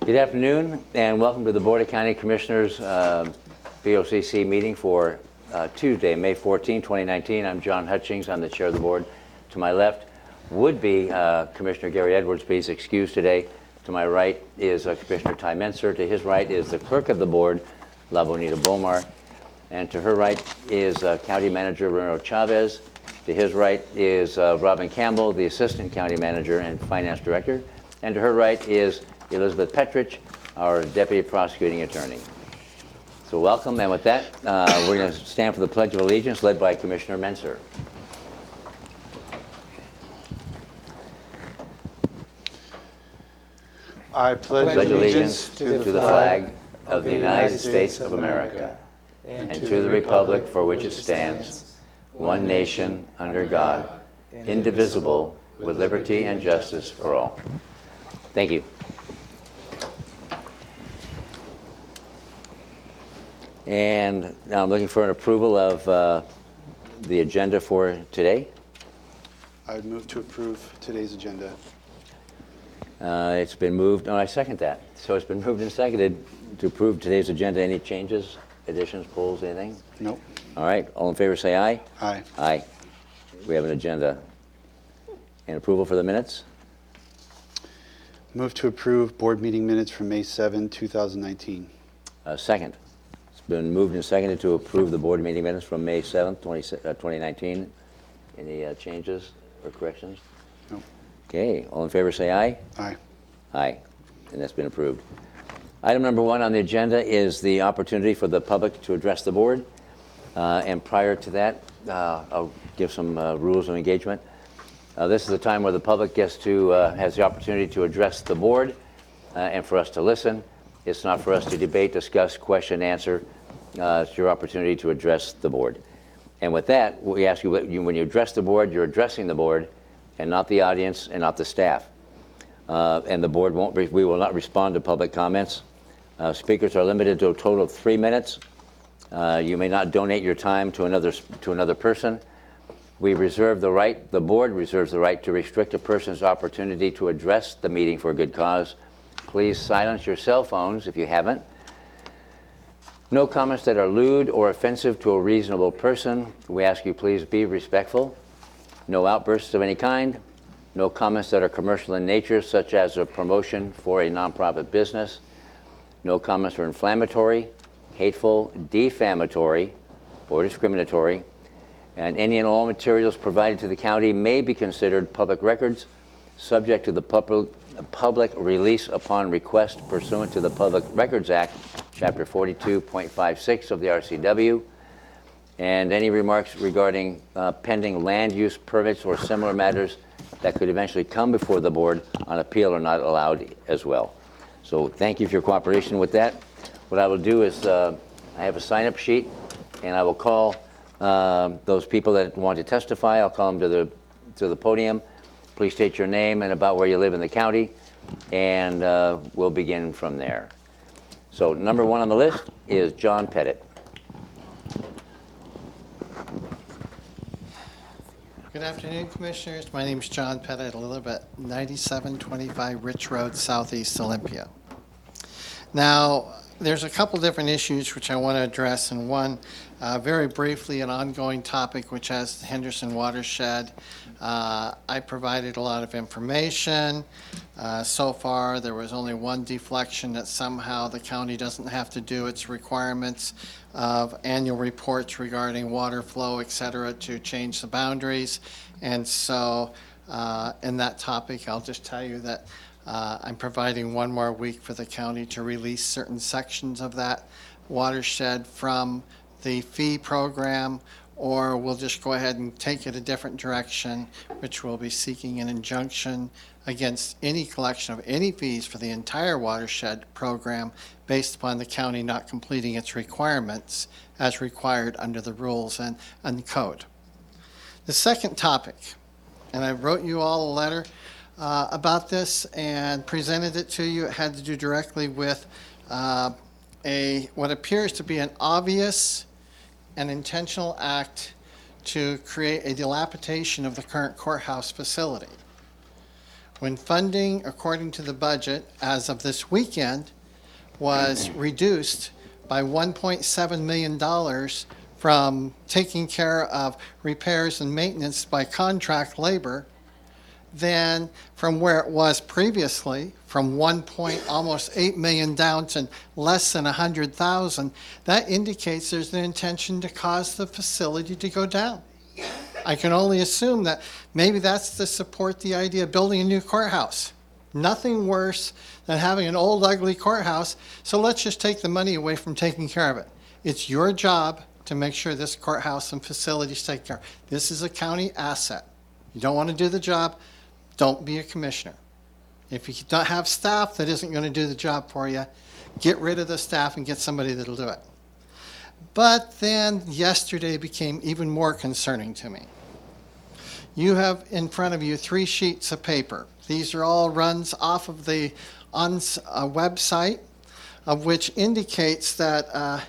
Good afternoon, and welcome to the Board of County Commissioners BoCC meeting for Tuesday, May 14, 2019. I'm John Hutchings. I'm the chair of the board. To my left would be Commissioner Gary Edwards, but he's excused today. To my right is Commissioner Ty Menser. To his right is the clerk of the board, La Bonita Bomar. And to her right is County Manager Reno Chavez. To his right is Robin Campbell, the Assistant County Manager and Finance Director. And to her right is Elizabeth Petrich, our Deputy Prosecuting Attorney. So welcome, and with that, we're going to stand for the Pledge of Allegiance, led by Commissioner Menser. I pledge allegiance to the flag of the United States of America and to the republic for which it stands, one nation, under God, indivisible, with liberty and justice for all. Thank you. And now I'm looking for an approval of the agenda for today. I would move to approve today's agenda. It's been moved. No, I second that. So it's been moved and seconded to approve today's agenda. Any changes, additions, pulls, anything? Nope. All right. All in favor say aye. Aye. Aye. We have an agenda. And approval for the minutes? Move to approve board meeting minutes from May 7, 2019. Second. It's been moved and seconded to approve the board meeting minutes from May 7th, 2019. Any changes or corrections? No. Okay. All in favor say aye. Aye. Aye. And that's been approved. Item number 1 on the agenda is the opportunity for the public to address the board. And prior to that, I'll give some rules of engagement. This is the time where the public has the opportunity to address the board and for us to listen. It's not for us to debate, discuss, question, answer. It's your opportunity to address the board. And with that, we ask you, when you address the board, you're addressing the board and not the audience and not the staff. And the board we will not respond to public comments. Speakers are limited to a total of 3 minutes. You may not donate your time to another person. We reserve the right, the board reserves the right to restrict a person's opportunity to address the meeting for a good cause. Please silence your cell phones if you haven't. No comments that are lewd or offensive to a reasonable person. We ask you please be respectful. No outbursts of any kind. No comments that are commercial in nature, such as a promotion for a nonprofit business. No comments are inflammatory, hateful, defamatory, or discriminatory. And any and all materials provided to the county may be considered public records, subject to the public release upon request pursuant to the Public Records Act, Chapter 42.56 of the RCW. And any remarks regarding pending land use permits or similar matters that could eventually come before the board on appeal are not allowed as well. So thank you for your cooperation with that. What I will do is I have a sign-up sheet, and I will call those people that want to testify. I'll call them to the podium. Please state your name and about where you live in the county, and we'll begin from there. So number 1 on the list is John Pettit. Good afternoon, Commissioners. My name is John Pettit. I live at 9725 Rich Road, Southeast Olympia. Now, there's a couple different issues which I want to address, and one, very briefly, an ongoing topic which has the Henderson Watershed. I provided a lot of information. So far, there was only one deflection that somehow the county doesn't have to do its requirements of annual reports regarding water flow, et cetera, to change the boundaries. And so in that topic, I'll just tell you that I'm providing 1 more week for the county to release certain sections of that watershed from the fee program, or we'll just go ahead and take it a different direction, which will be seeking an injunction against any collection of any fees for the entire watershed program based upon the county not completing its requirements as required under the rules and the code. The second topic, and I wrote you all a letter about this and presented it to you. It had to do directly with what appears to be an obvious and intentional act to create a dilapidation of the current courthouse facility. when funding according to the budget as of this weekend was reduced by $1.7 million from taking care of repairs and maintenance by contract labor, then from where it was previously, from almost 8 million down to less than 100,000, that indicates there's an intention to cause the facility to go down. I can only assume that maybe that's to support the idea of building a new courthouse. Nothing worse than having an old ugly courthouse, so let's just take the money away from taking care of it. It's your job to make sure this courthouse and facilities take care. This is a county asset. You don't want to do the job, don't be a commissioner. If you don't have staff that isn't going to do the job for you, get rid of the staff and get somebody that'll do it. But then yesterday became even more concerning to me. You have in front of you 3 sheets of paper. These are all runs off of the website, of which indicates that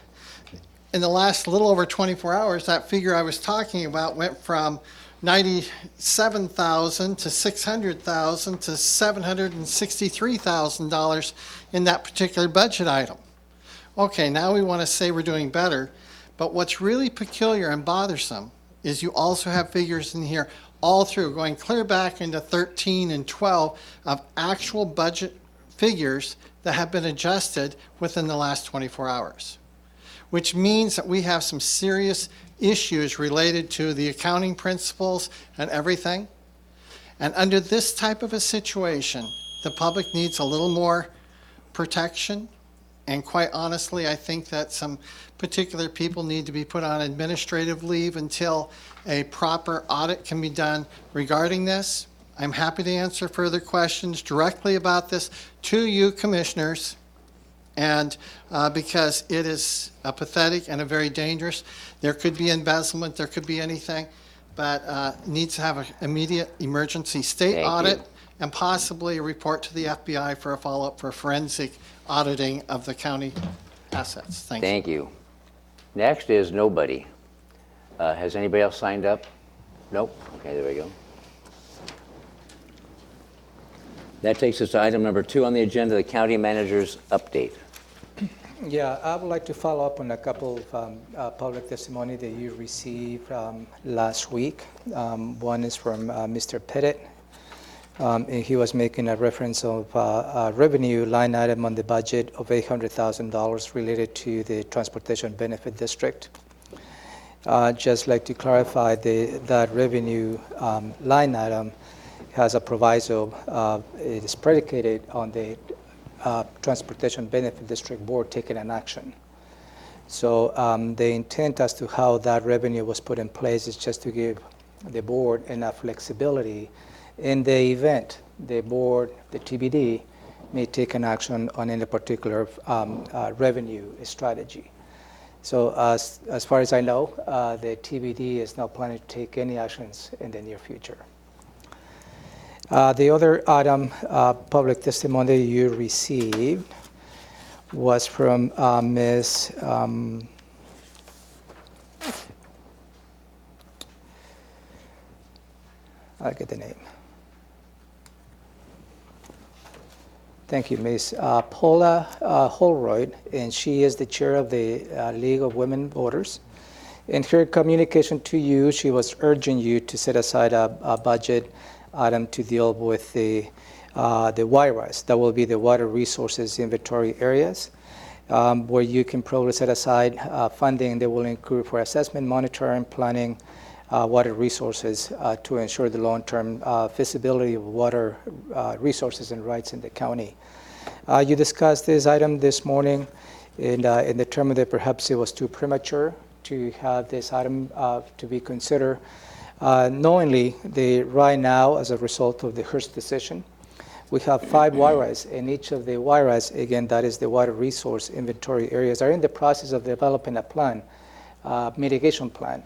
in the last little over 24 hours, that figure I was talking about went from $97,000 to $600,000 to $763,000 in that particular budget item. Okay, now we want to say we're doing better, but what's really peculiar and bothersome is you also have figures in here all through, going clear back into 13 and 12 of actual budget figures that have been adjusted within the last 24 hours, which means that we have some serious issues related to the accounting principles and everything. And under this type of a situation, the public needs a little more protection. And quite honestly, I think that some particular people need to be put on administrative leave until a proper audit can be done regarding this. I'm happy to answer further questions directly about this to you commissioners, and because it is a pathetic and a very dangerous. There could be embezzlement, there could be anything, but needs to have an immediate emergency state Thank audit you. and possibly a report to the FBI for a follow-up for forensic auditing of the county assets. Thank you. Thank you. Next is nobody. Has anybody else signed up? Nope. Okay, there we go. That takes us to item number 2 on the agenda, the county manager's update. Yeah, I would like to follow up on a couple of public testimony that you received last week. One is from Mr. Pettit. And he was making a reference of a revenue line item on the budget of $800,000 related to the Transportation Benefit District. Just like to clarify, that revenue line item has a proviso. It is predicated on the Transportation Benefit District Board taking an action. So the intent as to how that revenue was put in place is just to give the board enough flexibility in the event the board, the TBD, may take an action on any particular revenue strategy. So as far as I know, the TBD is not planning to take any actions in the near future. The other item, public testimony you received, was from Ms. I'll get the name. Thank you, Ms. Paula Holroyd, and she is the chair of the League of Women Voters. In her communication to you, she was urging you to set aside a budget item to deal with the WIRAs. That will be the Water Resources Inventory Areas, where you can probably set aside funding that will include for assessment, monitoring, planning, water resources to ensure the long-term feasibility of water resources and rights in the county. You discussed this item this morning and determined that perhaps it was too premature to have this item to be considered. Knowingly, right now, as a result of the Hearst decision, we have 5 WIRAs, and each of the WIRAs, again, that is the Water Resource Inventory Areas, are in the process of developing a plan, mitigation plan.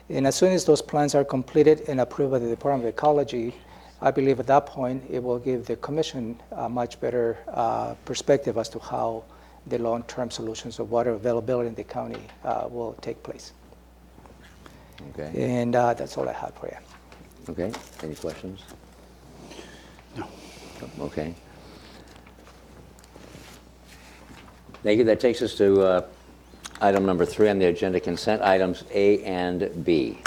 And as soon as those plans are completed and approved by the Department of Ecology, I believe at that point it will give the Commission a much better perspective as to how the long-term solutions of water availability in the county will take place. Okay. And that's all I have for you. Okay. Any questions? No. Okay. Thank you. That takes us to item number 3 on the agenda, consent items A and B.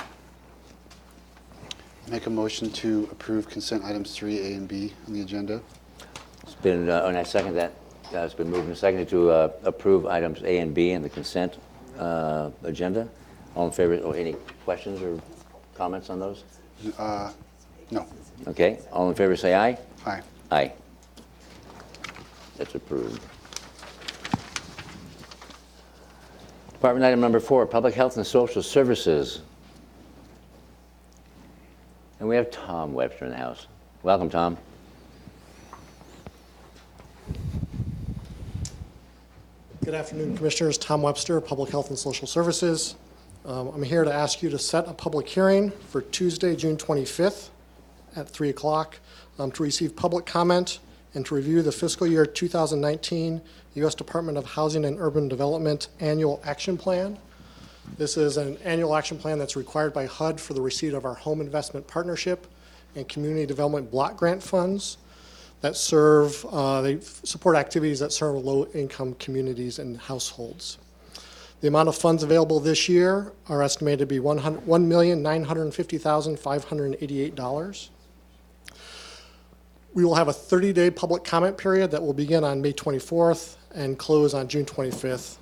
Make a motion to approve consent items 3A and B on the agenda. It's been, and I second that. It's been moved and seconded to approve items A and B in the consent agenda. All in favor, or any questions or comments on those? No. Okay, all in favor say aye. Aye. Aye. That's approved. Department item number 4, Public Health and Social Services. And we have Tom Webster in the house. Welcome, Tom. Good afternoon, Commissioners. Tom Webster, Public Health and Social Services. I'm here to ask you to set a public hearing for Tuesday, June 25th at 3 o'clock to receive public comment and to review the fiscal year 2019 U.S. Department of Housing and Urban Development Annual Action Plan. This is an annual action plan that's required by HUD for the receipt of our Home Investment Partnership and Community Development Block Grant funds that serve, they support activities that serve low-income communities and households. The amount of funds available this year are estimated to be $1,950,588. We will have a 30-day public comment period that will begin on May 24th and close on June 25th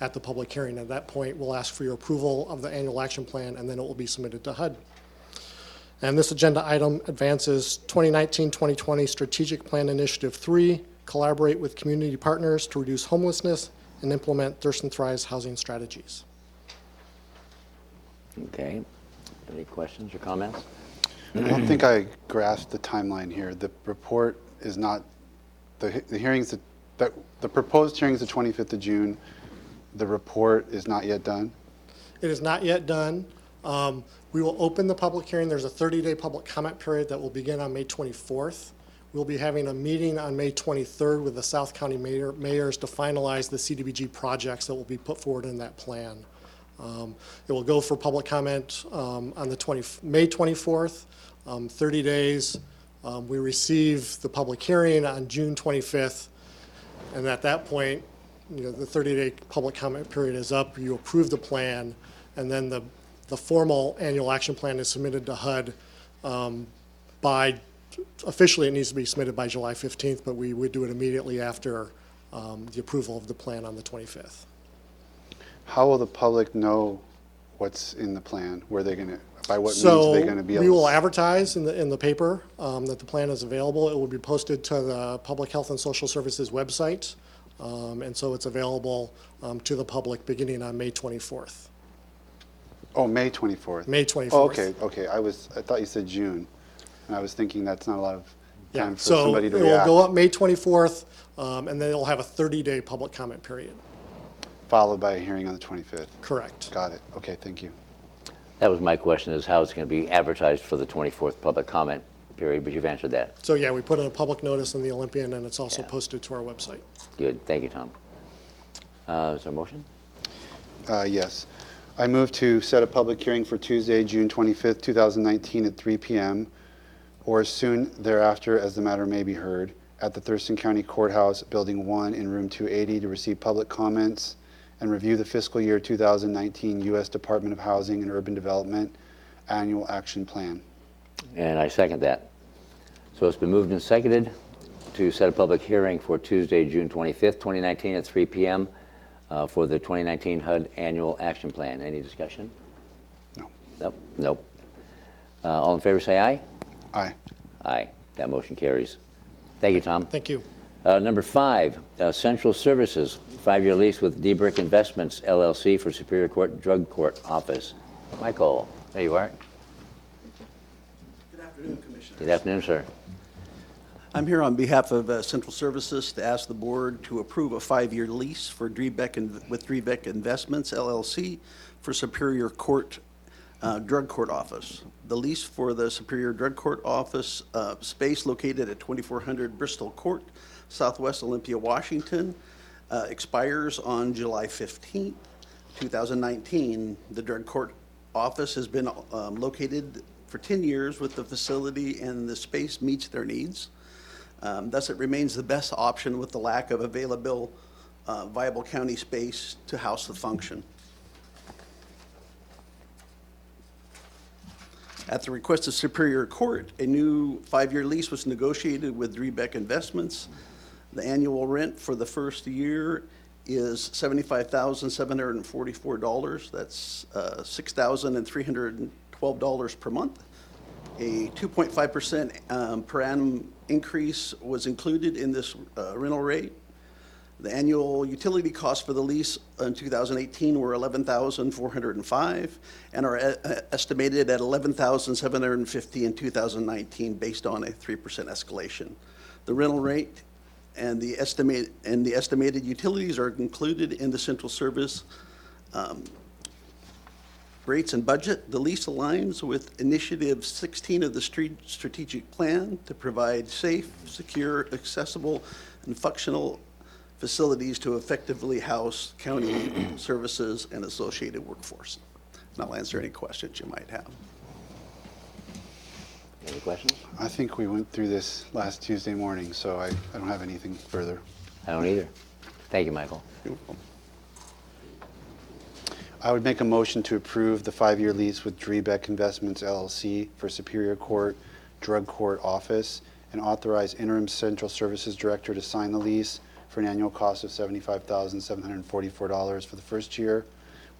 at the public hearing. At that point, we'll ask for your approval of the annual action plan, and then it will be submitted to HUD. And this agenda item advances 2019-2020 Strategic Plan Initiative 3, collaborate with community partners to reduce homelessness and implement Thurston Thrive's housing strategies. Okay. Any questions or comments? I don't think I grasped the timeline here. The report is not, the hearings, the proposed hearing is the 25th of June. The report is not yet done? It is not yet done. We will open the public hearing. There's a 30-day public comment period that will begin on May 24th. We'll be having a meeting on May 23rd with the South County mayors to finalize the CDBG projects that will be put forward in that plan. It will go for public comment on the May 24th, 30 days. We receive the public hearing on June 25th, and at that point, the 30-day public comment period is up. You approve the plan, and then the formal annual action plan is submitted to HUD officially it needs to be submitted by July 15th, but we would do it immediately after the approval of the plan on the 25th. How will the public know what's in the plan? Where they're going to, by what means are they going to be able to? We will advertise in the paper that the plan is available. It will be posted to the Public Health and Social Services website, and so it's available to the public beginning on May 24th. Oh, May 24th. May 24th. Oh, okay. I thought you said June, and I was thinking that's not a lot of time for somebody to So it react. will go up May 24th, and then it'll have a 30-day public comment period. Followed by a hearing on the 25th. Correct. Got it. Okay, thank you. That was my question, is how it's going to be advertised for the 24th public comment period, but you've answered that. So yeah, we put in a public notice in the Olympian, and it's also posted to our website. Good. Thank you, Tom. Is there a motion? Yes. I move to set a public hearing for Tuesday, June 25th, 2019 at 3 p.m. or as soon thereafter as the matter may be heard at the Thurston County Courthouse, Building 1 in Room 280 to receive public comments and review the fiscal year 2019 U.S. Department of Housing and Urban Development Annual Action Plan. And I second that. So it's been moved and seconded to set a public hearing for Tuesday, June 25th, 2019 at 3 p.m. For the 2019 HUD Annual Action Plan. Any discussion? No. Nope. All in favor say aye. Aye. Aye. That motion carries. Thank you, Tom. Thank you. Number 5, Central Services, 5-year lease with DBRIC Investments, LLC for Superior Court Drug Court Office. Michael, there you are. Good afternoon, Commissioner. Good afternoon, sir. I'm here on behalf of Central Services to ask the board to approve a 5-year lease with DBRIC Investments, LLC for Superior Court Drug Court Office. The lease for the Superior Drug Court Office space located at 2400 Bristol Court, Southwest Olympia, Washington, expires on July 15th, 2019. The Drug Court Office has been located for 10 years with the facility, and the space meets their needs. Thus, it remains the best option with the lack of available viable county space to house the function. At the request of Superior Court, a new 5-year lease was negotiated with Drebeck Investments. The annual rent for the first year is $75,744. That's $6,312 per month. A 2.5% per annum increase was included in this rental rate. The annual utility costs for the lease in 2018 were $11,405 and are estimated at $11,750 in 2019 based on a 3% escalation. The rental rate and the estimated utilities are included in the central service rates and budget. The lease aligns with Initiative 16 of the Strategic Plan to provide safe, secure, accessible, and functional facilities to effectively house county services and associated workforce. And I'll answer any questions you might have. Any questions? I think we went through this last Tuesday morning, so I don't have anything further. I don't either. Thank you, Michael. You're welcome. I would make a motion to approve the 5-year lease with Drebeck Investments LLC for Superior Court Drug Court Office and authorize interim central services director to sign the lease for an annual cost of $75,744 for the first year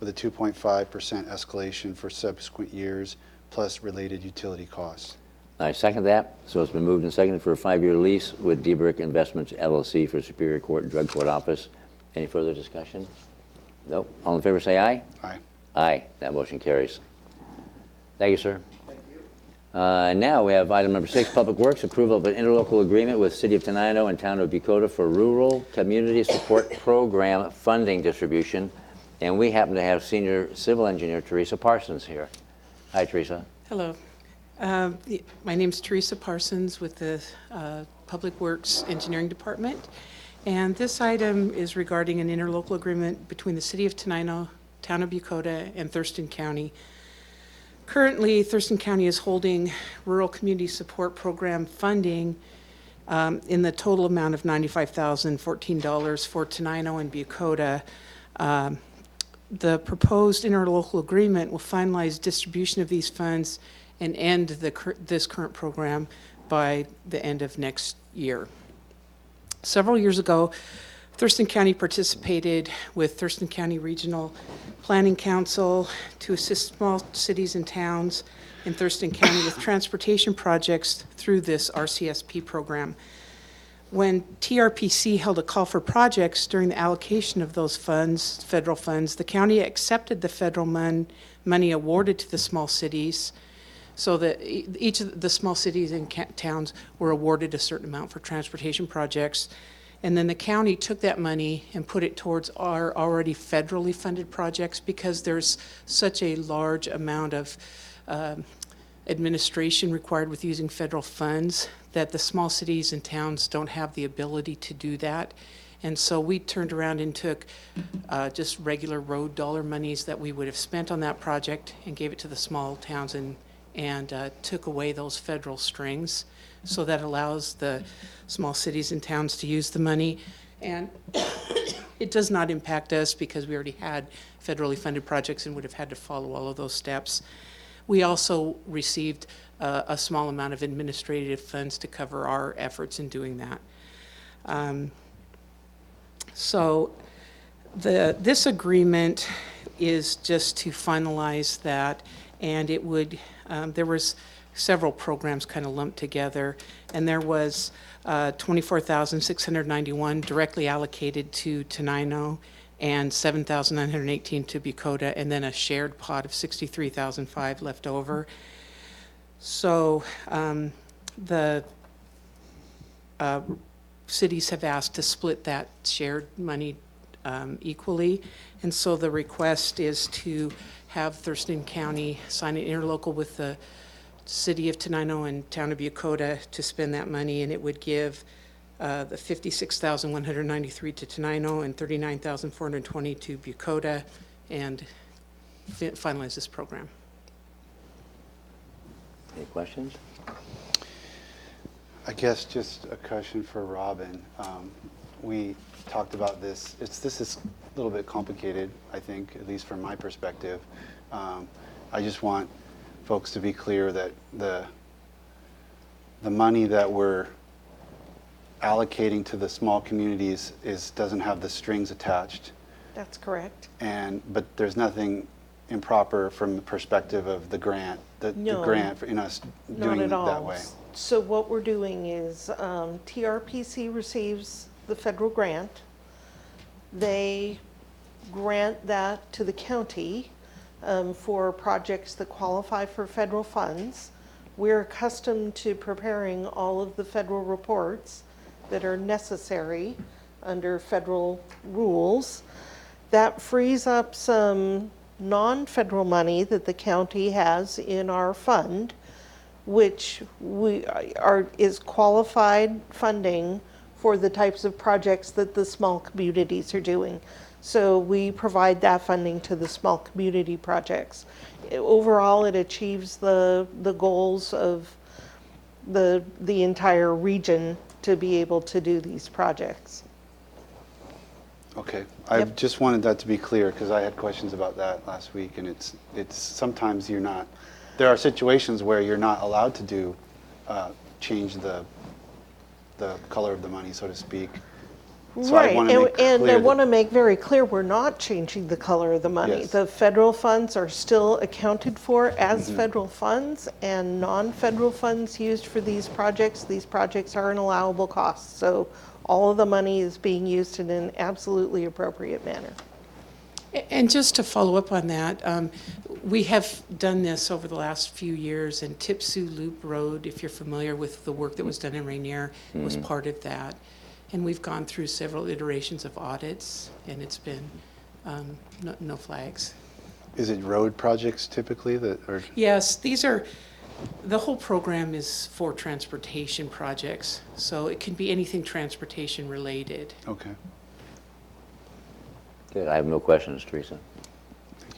with a 2.5% escalation for subsequent years plus related utility costs. I second that. So it's been moved and seconded for a 5-year lease with Drebeck Investments LLC for Superior Court Drug Court Office. Any further discussion? Nope. All in favor say aye. Aye. Aye. That motion carries. Thank you, sir. Thank you. Now we have item number 6, Public Works, approval of an interlocal agreement with City of Tenino and Town of Bucota for Rural Community Support Program funding distribution. And we happen to have Senior Civil Engineer Teresa Parsons here. Hi, Teresa. Hello. My name's Teresa Parsons with the Public Works Engineering Department. And this item is regarding an interlocal agreement between the City of Tenino, Town of Bucota, and Thurston County. Currently, Thurston County is holding Rural Community Support Program funding in the total amount of $95,014 for Tenino and Bucota. The proposed interlocal agreement will finalize distribution of these funds and end this current program by the end of next year. Several years ago, Thurston County participated with Thurston County Regional Planning Council to assist small cities and towns in Thurston County with transportation projects through this RCSP program. When TRPC held a call for projects during the allocation of those funds, federal funds, the county accepted the federal money awarded to the small cities so that each of the small cities and towns were awarded a certain amount for transportation projects. And then the county took that money and put it towards our already federally funded projects because there's such a large amount of administration required with using federal funds that the small cities and towns don't have the ability to do that. And so we turned around and took just regular road dollar monies that we would have spent on that project and gave it to the small towns and took away those federal strings. So that allows the small cities and towns to use the money. And it does not impact us because we already had federally funded projects and would have had to follow all of those steps. We also received a small amount of administrative funds to cover our efforts in doing that. So this agreement is just to finalize that, and it would, there was several programs kind of lumped together, and there was $24,691 directly allocated to Tenino and $7,918 to Bucota, and then a shared pot of $63,005 left over. So the cities have asked to split that shared money equally, and so the request is to have Thurston County sign an interlocal with the City of Tenino and Town of Bucota to spend that money, and it would give the $56,193 to Tenino and $39,420 to Bucota, and finalize this program. Any questions? I guess just a question for Robin. We talked about this. This is a little bit complicated, I think, at least from my perspective. I just want folks to be clear that the money that we're allocating to the small communities doesn't have the strings attached. That's correct. But there's nothing improper from the perspective of the grant, the grant in us doing it that way. So what we're doing is TRPC receives the federal grant. They grant that to the county for projects that qualify for federal funds. We're accustomed to preparing all of the federal reports that are necessary under federal rules. That frees up some non-federal money that the county has in our fund, which is qualified funding for the types of projects that the small communities are doing. So we provide that funding to the small community projects. Overall, it achieves the goals of the entire region to be able to do these projects. Okay, I just wanted that to be clear because I had questions about that last week, and it's sometimes you're not. There are situations where you're not allowed to do change the color of the money, so to speak. So Right, I want to make and I clear want to make very clear, we're not changing the color of the money. Yes. The federal funds are still accounted for as federal funds, and non-federal funds used for these projects are an allowable cost. So all of the money is being used in an absolutely appropriate manner. And just to follow up on that, we have done this over the last few years, and Tipsoo Loop Road, if you're familiar with the work that was done in Rainier, was part of that. And we've gone through several iterations of audits, and it's been no flags. Is it road projects typically that are? Yes, the whole program is for transportation projects, so it can be anything transportation related. Okay. Good, I have no questions, Teresa.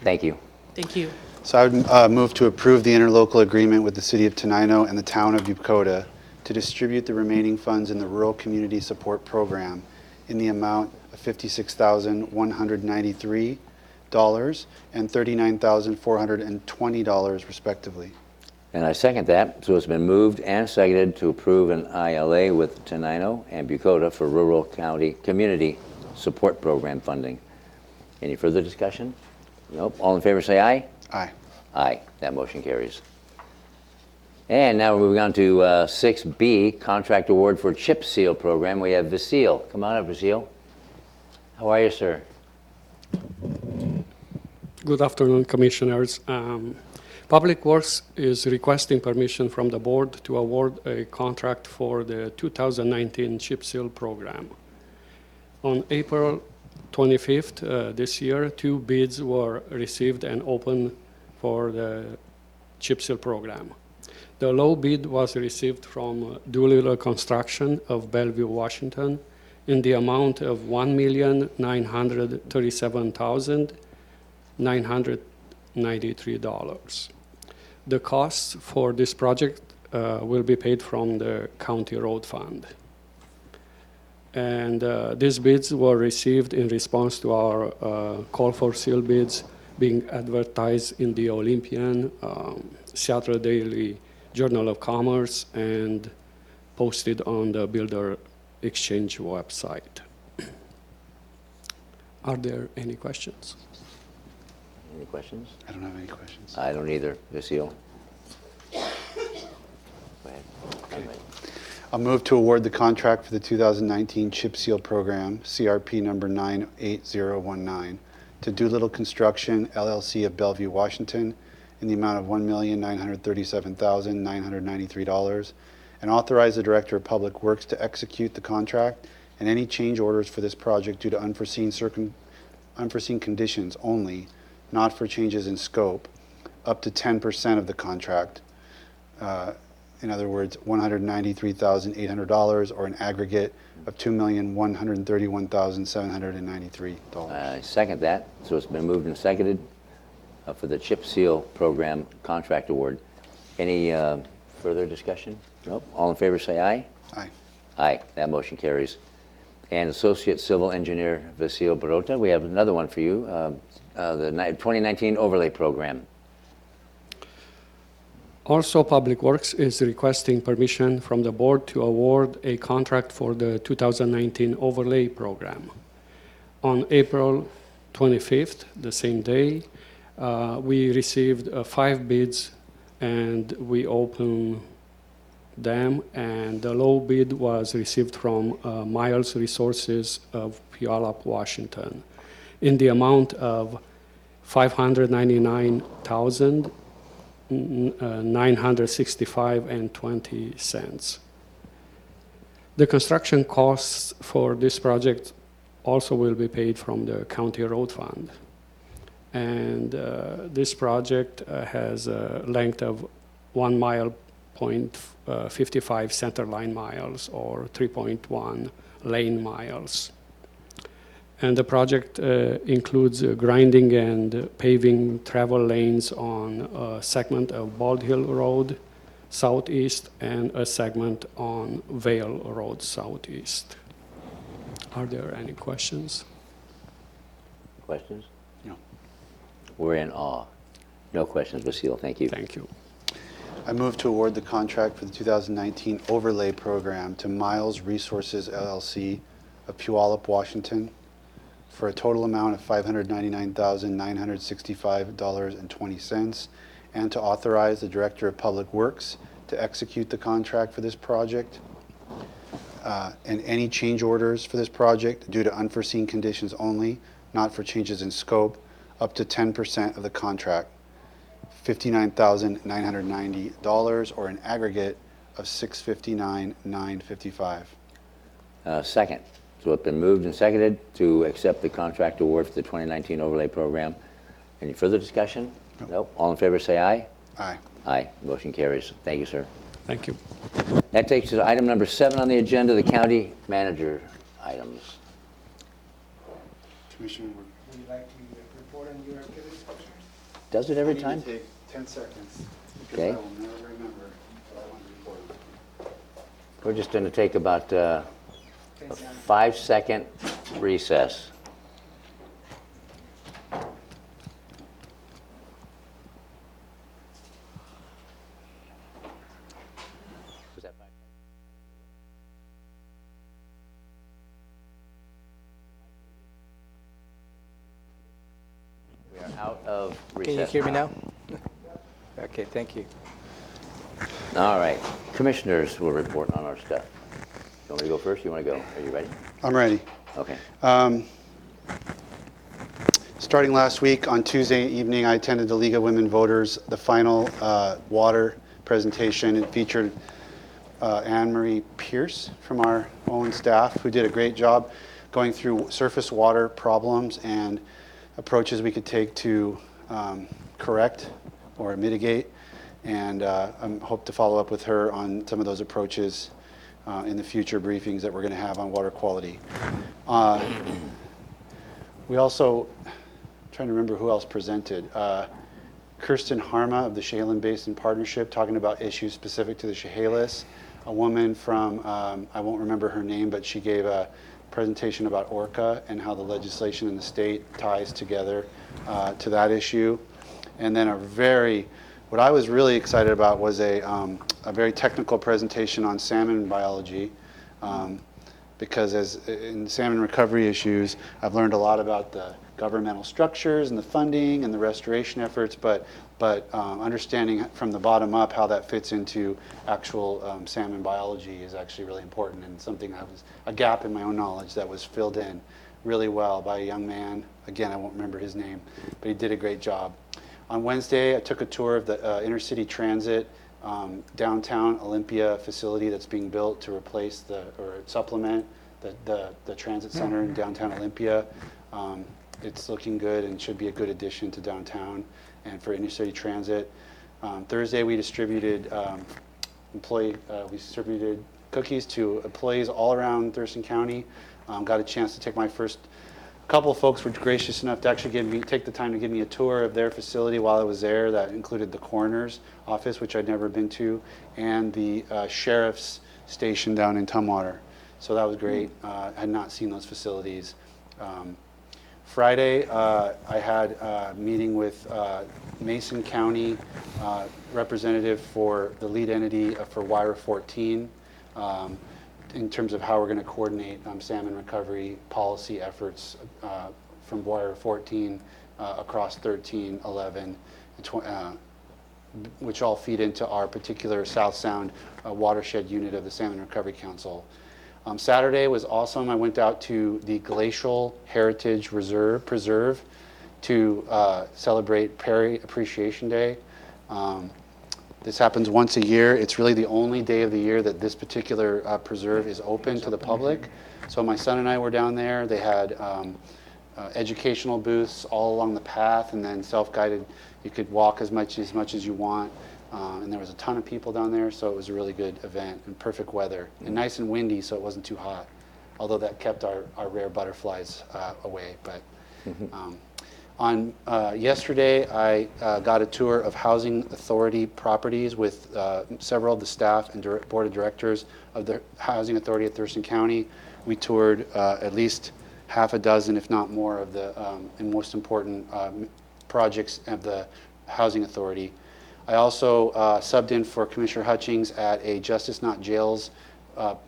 Thank you. Thank you. So I would move to approve the interlocal agreement with the City of Tenino and the Town of Bucota to distribute the remaining funds in the Rural Community Support Program in the amount of $56,193 and $39,420 respectively. And I second that. So it's been moved and seconded to approve an ILA with Tenino and Bucota for Rural County Community Support Program funding. Any further discussion? Nope. All in favor say aye. Aye. Aye. That motion carries. And now we're moving on to 6B, Contract Award for Chip Seal Program. We have Vasile. Come on up, Vasile. How are you, sir? Good afternoon, Commissioners. Public Works is requesting permission from the board to award a contract for the 2019 Chip Seal Program. On April 25th this year, 2 bids were received and opened for the Chip Seal Program. The low bid was received from Doolittle Construction of Bellevue, Washington, in the amount of $1,937,993. The costs for this project will be paid from the county road fund. And these bids were received in response to our call for seal bids being advertised in the Olympian, Seattle Daily Journal of Commerce, and posted on the Builder Exchange website. Are there any questions? Any questions? I don't have any questions. I don't either, Vasile. Go ahead. Okay. I'll move to award the contract for the 2019 Chip Seal Program, CRP number 98019, to Doolittle Construction, LLC of Bellevue, Washington, in the amount of $1,937,993, and authorize the Director of Public Works to execute the contract and any change orders for this project due to unforeseen conditions only, not for changes in scope, up to 10% of the contract. In other words, $193,800, or an aggregate of $2,131,793. I second that. So it's been moved and seconded for the Chip Seal Program contract award. Any further discussion? Nope. All in favor say aye. Aye, that motion carries. And Associate Civil Engineer Vasil Barota, we have another one for you, the 2019 Overlay Program. Also, Public Works is requesting permission from the board to award a contract for the 2019 Overlay Program. On April 25th, the same day, we received 5 bids and we opened them, and the low bid was received from Miles Resources of Puyallup, Washington, in the amount of $599,965.20. The construction costs for this project also will be paid from the county road fund. And this project has a length of 1 mile, 0.55 center line miles, or 3.1 lane miles. And the project includes grinding and paving travel lanes on a segment of Bald Hill Road southeast and a segment on Vale Road southeast. Are there any questions? Questions? No. We're in awe. No questions, Vasil, thank you. Thank you. I move to award the contract for the 2019 Overlay Program to Miles Resources LLC of Puyallup, Washington, for a total amount of $599,965.20, and to authorize the Director of Public Works to execute the contract for this project, and any change orders for this project due to unforeseen conditions only, not for changes in scope, up to 10% of the contract, $59,990, or an aggregate of $659,955. Second. So it's been moved and seconded to accept the contract award for the 2019 Overlay Program. Any further discussion? Nope. All in favor say aye. Aye. Aye. Motion carries. Thank you, sir. Thank you. That takes us to item number 7 on the agenda, the county manager items. Commissioner, Would you like to report on your activities, Commissioner? Does it every time? take 10 seconds, because Okay. I will never remember what I want to report. We're just going to take about a 5-second recess. Was that 5 seconds? We are out of recess. Can you hear me now? Okay, thank you. All right. Commissioners will report on our stuff. You want me to go first? You want to go? Are you ready? I'm ready. Okay. Starting last week, on Tuesday evening, I attended the League of Women Voters, the final water presentation. It featured Anne Marie Pierce from our own staff, who did a great job going through surface water problems and approaches we could take to correct or mitigate. And I hope to follow up with her on some of those approaches in the future briefings that we're going to have on water quality. We also, I'm trying to remember who else presented. Kirsten Harma of the Chehalis Basin Partnership, talking about issues specific to the Chehalis. A woman from, I won't remember her name, but she gave a presentation about ORCA and how the legislation in the state ties together to that issue. And then what I was really excited about was a very technical presentation on salmon biology, because as in salmon recovery issues, I've learned a lot about the governmental structures and the funding and the restoration efforts, but understanding from the bottom up how that fits into actual salmon biology is actually really important, and something that was a gap in my own knowledge that was filled in really well by a young man. Again, I won't remember his name, but he did a great job. On Wednesday, I took a tour of the intercity transit downtown Olympia facility that's being built to replace or supplement the transit center in downtown Olympia. It's looking good and should be a good addition to downtown and for intercity transit. Thursday, we distributed cookies to employees all around Thurston County. Got a chance to take my first. A couple of folks were gracious enough to actually take the time to give me a tour of their facility while I was there. That included the coroner's office, which I'd never been to, and the sheriff's station down in Tumwater. So that was great. I had not seen those facilities. Friday, I had a meeting with Mason County representative for the lead entity for WIRA 14 in terms of how we're going to coordinate salmon recovery policy efforts from WIRA 14 across 13, 11, and which all feed into our particular South Sound watershed unit of the Salmon Recovery Council. Saturday was awesome. I went out to the Glacial Heritage Preserve to celebrate Perry Appreciation Day. This happens once a year. It's really the only day of the year that this particular preserve is open to the public. So my son and I were down there. They had educational booths all along the path, and then self-guided. You could walk as much as you want. And there was a ton of people down there, so it was a really good event and perfect weather. And nice and windy, so it wasn't too hot, although that kept our rare butterflies away. But on yesterday, I got a tour of Housing Authority properties with several of the staff and board of directors of the Housing Authority of Thurston County. We toured at least half a dozen, if not more, of the and most important projects of the Housing Authority. I also subbed in for Commissioner Hutchings at a Justice Not Jails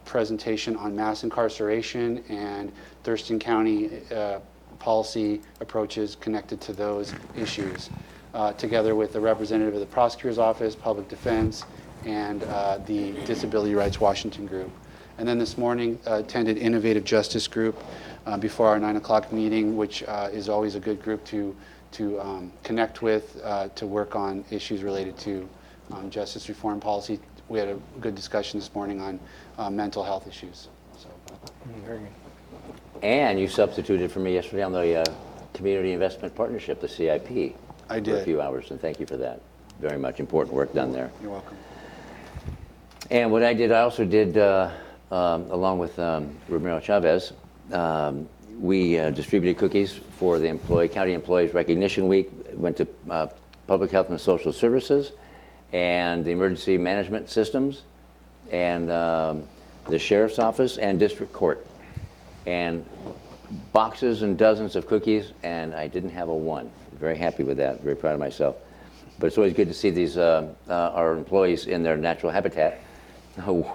presentation on mass incarceration and Thurston County policy approaches connected to those issues, together with the representative of the prosecutor's office, public defense, and the Disability Rights Washington group. And then this morning attended Innovative Justice Group before our 9 o'clock meeting, which is always a good group to connect with, to work on issues related to justice reform policy. We had a good discussion this morning on mental health issues. So. Very good. And you substituted for me yesterday on the Community Investment Partnership, the CIP. I did. For a few hours, and thank you for that. Very much important work done there. You're welcome. And what I did, I also did, along with Romero Chavez, we distributed cookies for the County Employees Recognition Week. Went to Public Health and Social Services and the Emergency Management Systems and the Sheriff's Office and District Court. And boxes and dozens of cookies, and I didn't have a one. Very happy with that, very proud of myself. But it's always good to see these our employees in their natural habitat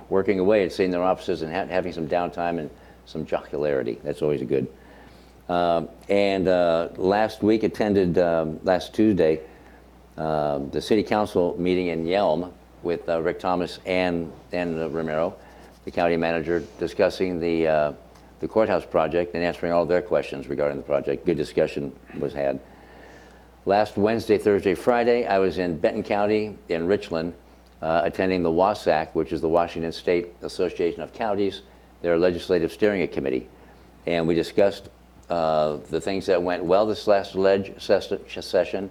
working away and seeing their offices and having some downtime and some jocularity. That's always good. And last week attended, last Tuesday, the City Council meeting in Yelm with Rick Thomas and Romero, the county manager, discussing the courthouse project and answering all their questions regarding the project. Good discussion was had. Last Wednesday, Thursday, Friday, I was in Benton County in Richland attending the WASAC, which is the Washington State Association of Counties, their legislative steering committee. And we discussed the things that went well this last session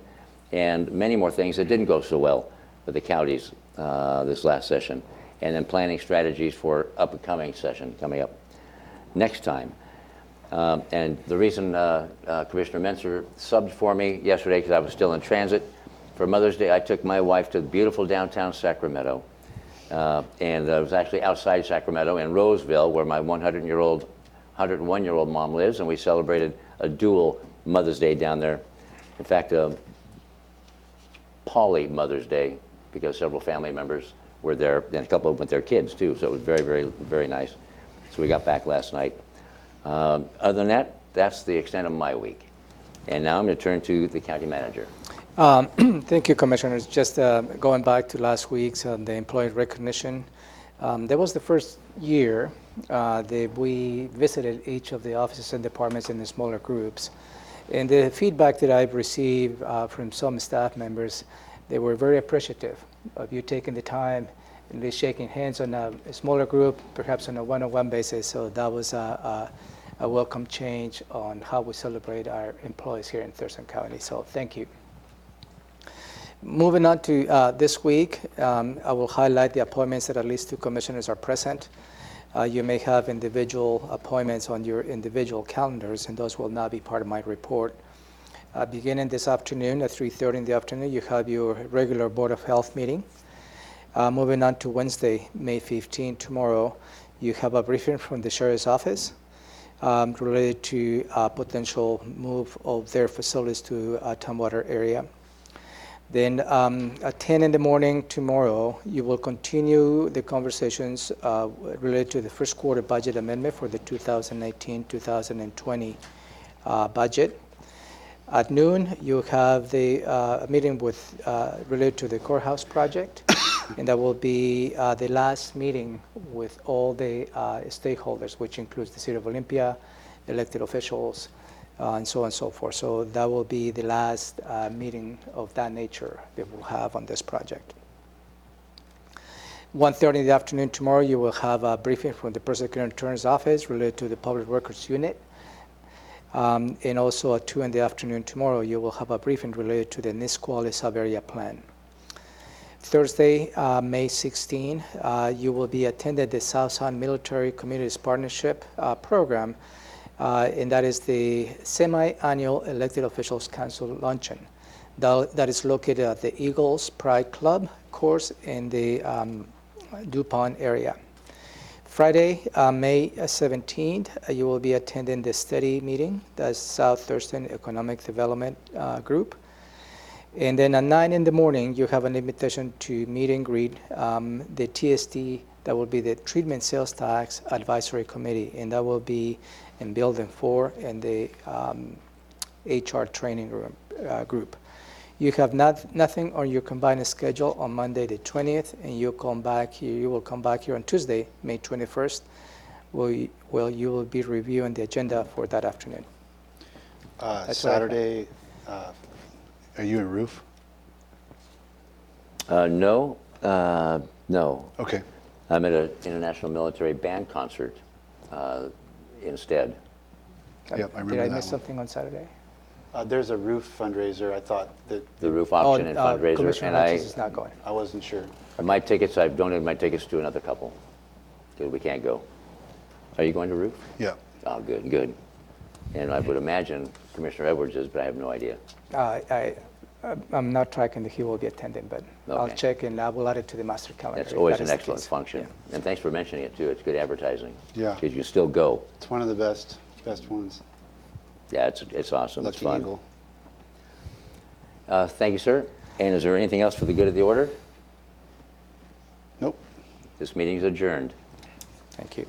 and many more things that didn't go so well for the counties this last session. And then planning strategies for upcoming session coming up next time. And the reason Commissioner Menser subbed for me yesterday, because I was still in transit, for Mother's Day, I took my wife to beautiful downtown Sacramento. And I was actually outside Sacramento in Roseville, where my 101-year-old mom lives, and we celebrated a dual Mother's Day down there. In fact, Poly Mother's Day, because several family members were there, and a couple of them with their kids too, so it was very, very, very nice. So we got back last night. Other than that, that's the extent of my week. And now I'm going to turn to the county manager. Thank you, Commissioners. Just going back to last week's the employee recognition, that was the first year that we visited each of the offices and departments in the smaller groups. And the feedback that I've received from some staff members, they were very appreciative of you taking the time and really shaking hands on a smaller group, perhaps on a one-on-one basis. So that was a welcome change on how we celebrate our employees here in Thurston County. So thank you. Moving on to this week, I will highlight the appointments that at least 2 commissioners are present. You may have individual appointments on your individual calendars, and those will not be part of my report. Beginning this afternoon at 3:30 in the afternoon, you have your regular Board of Health meeting. Moving on to Wednesday, May 15, tomorrow, you have a briefing from the Sheriff's Office related to potential move of their facilities to Tumwater area. Then at 10 in the morning tomorrow, you will continue the conversations related to the first quarter budget amendment for the 2019-2020 budget. At noon, you have the meeting with related to the courthouse project, and that will be the last meeting with all the stakeholders, which includes the City of Olympia, elected officials, and so on and so forth. So that will be the last meeting of that nature that we'll have on this project. 1:30 in the afternoon tomorrow, you will have a briefing from the Prosecutor Attorney's Office related to the Public Records Unit. And also at 2 in the afternoon tomorrow, you will have a briefing related to the Nisqually sub-area plan. Thursday, May 16, you will be attending the South Sound Military Communities Partnership program, and that is the semi-annual Elected Officials Council Luncheon. That is located at the Eagles Pride Club course in the DuPont area. Friday, May 17th, you will be attending the study meeting, that's South Thurston Economic Development Group. And then at 9 in the morning, you have an invitation to meet and greet the TST, that will be the Treatment Sales Tax Advisory Committee, and that will be in Building 4 in the HR training room, group. You have nothing on your combined schedule on Monday the 20th, and you will come back here on Tuesday, May 21st, where you will be reviewing the agenda for that afternoon. Saturday, are you in Roof? No. No. Okay. I'm at an International Military Band concert instead. Yep, I remember Did I that miss one. something on Saturday? There's a roof fundraiser. I thought that The roof auction and fundraiser. Commissioner And Hodges is not going. I wasn't sure. my tickets, I've donated my tickets to another couple, because we can't go. Are you going to roof? Yeah. Oh, good, good. And I would imagine Commissioner Edwards is, but I have no idea. I'm not tracking that he will be attending, but I'll Okay. check and I will add it to the master calendar. That's if always that an is the excellent case. function. Yeah. And thanks for mentioning it, too. It's good advertising. Yeah. Because you still go. It's one of the best ones. Yeah, it's awesome. It's Lucky fun. Eagle. Thank you, sir. And is there anything else for the good of the order? Nope. This meeting is adjourned. Thank you.